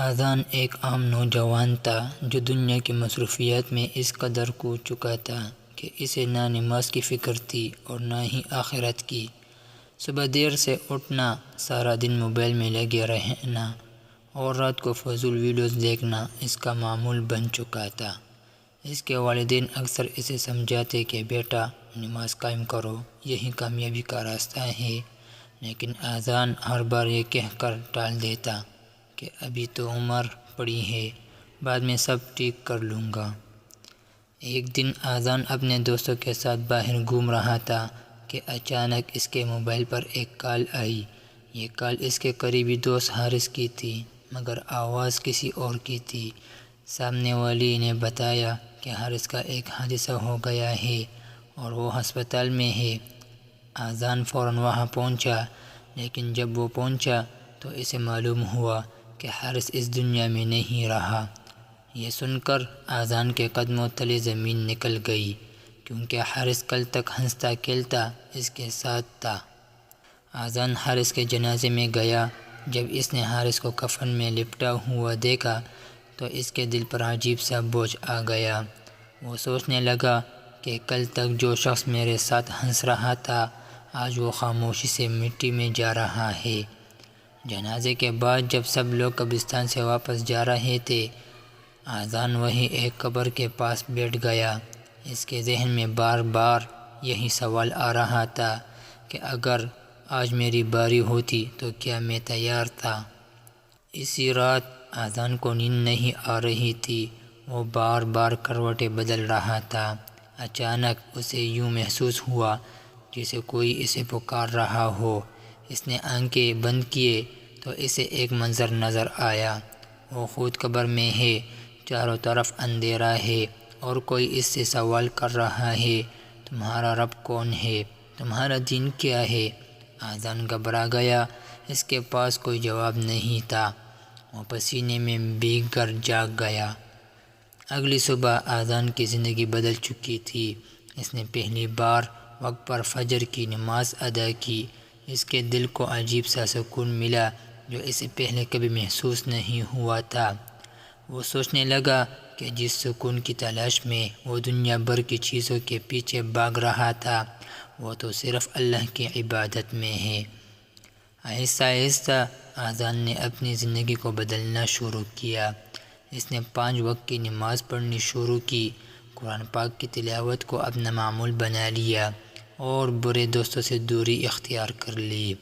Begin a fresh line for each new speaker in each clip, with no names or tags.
اذان ایک عام نوجوان تھا جو دنیا کی مصروفیات میں اس قدر کھو چکا تھا کہ اسے نہ نماز کی فکر تھی اور نہ ہی آخرت کی۔ صبح دیر سے اٹھنا، سارا دن موبائل میں لگے رہنا اور رات کو فضول ویڈیوز دیکھنا اس کا معمول بن چکا تھا۔ اس کے والدین اکثر اسے سمجھاتے کہ بیٹا نماز قائم کرو، یہی کامیابی کا راستہ ہے، لیکن اذان ہر بار یہ کہہ کر ٹال دیتا کہ ابھی تو عمر پڑی ہے، بعد میں سب ٹھیک کر لوں گا۔ ایک دن اذان اپنے دوستوں کے ساتھ باہر گھوم رہا تھا کہ اچانک اس کے موبائل پر ایک کال آئی۔ یہ کال اس کے قریبی دوست حارث کی تھی، مگر آواز کسی اور کی تھی۔ سامنے والی نے بتایا کہ حارث کا ایک حادثہ ہو گیا ہے اور وہ ہسپتال میں ہے۔ اذان فوراً وہاں پہنچا، لیکن جب وہ پہنچا تو اسے معلوم ہوا کہ حارث اس دنیا میں نہیں رہا۔ یہ سن کر اذان کے قدموں تلے زمین نکل گئی، کیونکہ حارث کل تک ہنستا کھیلتا اس کے ساتھ تھا۔ اذان حارث کے جنازے میں گیا۔ جب اس نے حارث کو کفن میں لپٹا ہوا دیکھا تو اس کے دل پر عجیب سا بوجھ آ گیا۔ وہ سوچنے لگا کہ کل تک جو شخص میرے ساتھ ہنس رہا تھا، آج وہ خاموشی سے مٹی میں جا رہا ہے۔ جنازے کے بعد جب سب لوگ قبرستان سے واپس جا رہے تھے، اذان وہی ایک قبر کے پاس بیٹھ گیا۔ اس کے ذہن میں بار بار یہی سوال آ رہا تھا کہ اگر آج میری باری ہوتی تو کیا میں تیار تھا؟ اسی رات اذان کو نیند نہیں آ رہی تھی، وہ بار بار کروٹیں بدل رہا تھا۔ اچانک اسے یوں محسوس ہوا جیسے کوئی اسے پکار رہا ہو۔ اس نے آنکھیں بند کیے تو اسے ایک منظر نظر آیا۔ وہ خود قبر میں ہے، چاروں طرف اندھیرا ہے اور کوئی اس سے سوال کر رہا ہے، تمہارا رب کون ہے؟ تمہارا دین کیا ہے؟ اذان گھبرا گیا، اس کے پاس کوئی جواب نہیں تھا۔ وہ پسینے میں بھیگ کر جاگ گیا۔ اگلی صبح اذان کی زندگی بدل چکی تھی۔ اس نے پہلی بار وقت پر فجر کی نماز ادا کی۔ اس کے دل کو عجیب سا سکون ملا جو اسے پہلے کبھی محسوس نہیں ہوا تھا۔ وہ سوچنے لگا کہ جس سکون کی تلاش میں وہ دنیا بھر کی چیزوں کے پیچھے بھاگ رہا تھا، وہ تو صرف اللہ کی عبادت میں ہے۔ آہستہ آہستہ اذان نے اپنی زندگی کو بدلنا شروع کیا۔ اس نے 5 وقت کی نماز پڑھنی شروع کی، قرآن پاک کی تلاوت کو اپنا معمول بنا لیا اور برے دوستوں سے دوری اختیار کر لی۔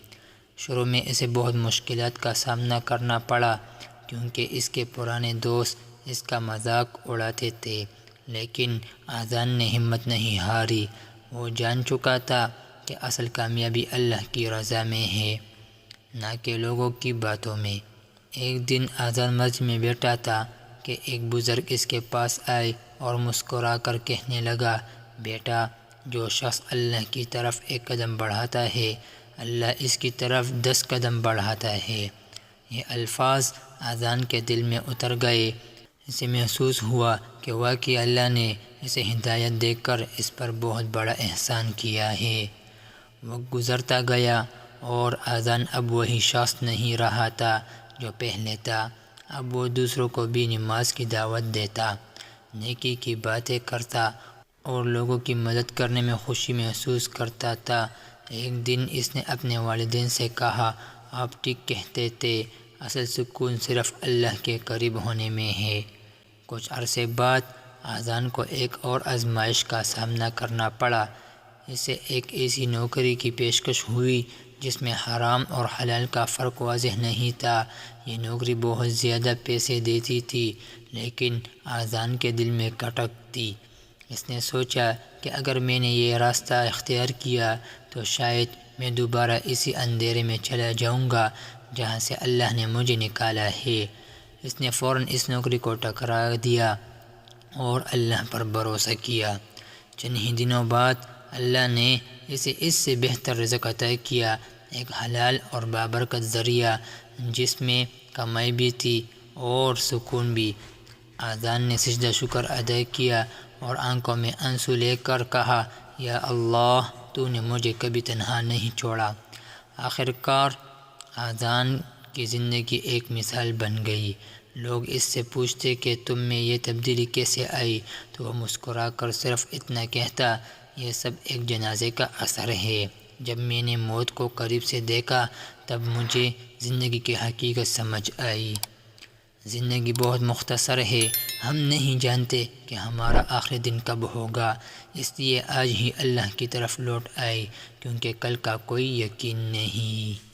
شروع میں اسے بہت مشکلات کا سامنا کرنا پڑا، کیونکہ اس کے پرانے دوست اس کا مذاق اڑاتے تھے، لیکن اذان نے ہمت نہیں ہاری۔ وہ جان چکا تھا کہ اصل کامیابی اللہ کی رضا میں ہے، نہ کہ لوگوں کی باتوں میں۔ ایک دن اذان مسجد میں بیٹھا تھا کہ ایک بزرگ اس کے پاس آئے اور مسکرا کر کہنے لگا، بیٹا، جو شخص اللہ کی طرف 1 قدم بڑھاتا ہے، اللہ اس کی طرف 10 قدم بڑھاتا ہے۔ یہ الفاظ اذان کے دل میں اتر گئے۔ اسے محسوس ہوا کہ واقعی اللہ نے اسے ہدایت دے کر اس پر بہت بڑا احسان کیا ہے۔ وقت گزرتا گیا اور اذان اب وہی شخص نہیں رہا تھا جو پہلے تھا۔ اب وہ دوسروں کو بھی نماز کی دعوت دیتا، نیکی کی باتیں کرتا اور لوگوں کی مدد کرنے میں خوشی محسوس کرتا تھا۔ ایک دن اس نے اپنے والدین سے کہا، آپ ٹھیک کہتے تھے، اصل سکون صرف اللہ کے قریب ہونے میں ہے۔ کچھ عرصے بعد اذان کو ایک اور آزمائش کا سامنا کرنا پڑا۔ اسے ایک ایسی نوکری کی پیشکش ہوئی جس میں حرام اور حلال کا فرق واضح نہیں تھا۔ یہ نوکری بہت زیادہ پیسے دیتی تھی، لیکن اذان کے دل میں کھٹک تھی۔ اس نے سوچا کہ اگر میں نے یہ راستہ اختیار کیا تو شاید میں دوبارہ اسی اندھیرے میں چلا جاؤں گا جہاں سے اللہ نے مجھے نکالا ہے۔ اس نے فوراً اس نوکری کو ٹھکرا دیا اور اللہ پر بھروسہ کیا۔ چند ہی دنوں بعد اللہ نے اسے اس سے بہتر رزق عطا کیا، ایک حلال اور بابرکت ذریعہ جس میں کمائی بھی تھی اور سکون بھی۔ اذان نے سجدہ شکر ادا کیا اور آنکھوں میں آنسو لے کر کہا، یا اللہ، تو نے مجھے کبھی تنہا نہیں چھوڑا۔ آخر کار اذان کی زندگی ایک مثال بن گئی۔ لوگ اس سے پوچھتے کہ تم میں یہ تبدیلی کیسے آئی، تو وہ مسکرا کر صرف اتنا کہتا، یہ سب ایک جنازے کا اثر ہے۔ جب میں نے موت کو قریب سے دیکھا تب مجھے زندگی کی حقیقت سمجھ آئی۔ زندگی بہت مختصر ہے، ہم نہیں جانتے کہ ہمارا آخری دن کب ہوگا، اس لیے آج ہی اللہ کی طرف لوٹ آئے، کیونکہ کل کا کوئی یقین نہیں۔